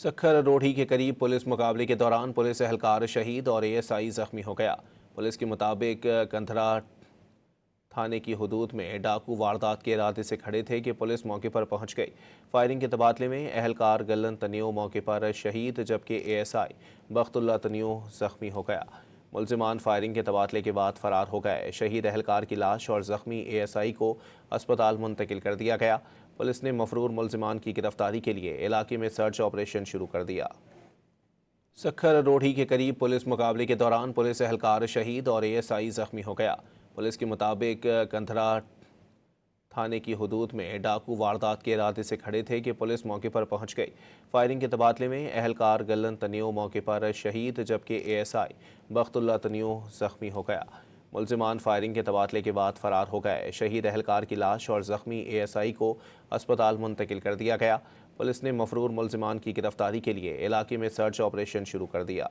सखर रोढ़ी के करीब पुलिस मुकाबले के दौरान पुलिस एहलकार शहीद और एएसआई जख्मी हो गया। पुलिस के मुताबिक कंधरा थाने की हदूद में डाकू वारदात के इरादे से खड़े थे कि पुलिस मौके पर पहुंच गई। फायरिंग के तबादले में एहलकार गल्लन तनियो मौके पर शहीद जबकि एएसआई बख्तुल्ला तनियो जख्मी हो गया। मुलजिमान फायरिंग के तबादले के बाद फरार हो गए। शहीद एहलकार की लाश और जख्मी एएसआई को अस्पताल मुंतकिल कर दिया गया। पुलिस ने मफरूर मुलजिमान की गिरफ्तारी के लिए इलाके में सर्च ऑपरेशन शुरू कर दिया। सखर रोढ़ी के करीब पुलिस मुकाबले के दौरान पुलिस एहलकार शहीद और एएसआई जख्मी हो गया। पुलिस के मुताबिक कंधरा थाने की हदूद में डाकू वारदात के इरादे से खड़े थे कि पुलिस मौके पर पहुंच गई। फायरिंग के तबादले में एहलकार गल्लन तनियो मौके पर शहीद जबकि एएसआई बख्तुल्ला तनियो जख्मी हो गया। मुलजिमान फायरिंग के तबादले के बाद फरार हो गए। शहीद एहलकार की लाश और जख्मी एएसआई को अस्पताल मुंतकिल कर दिया गया। पुलिस ने मफरूर मुलजिमान की गिरफ्तारी के लिए इलाके में सर्च ऑपरेशन शुरू कर दिया।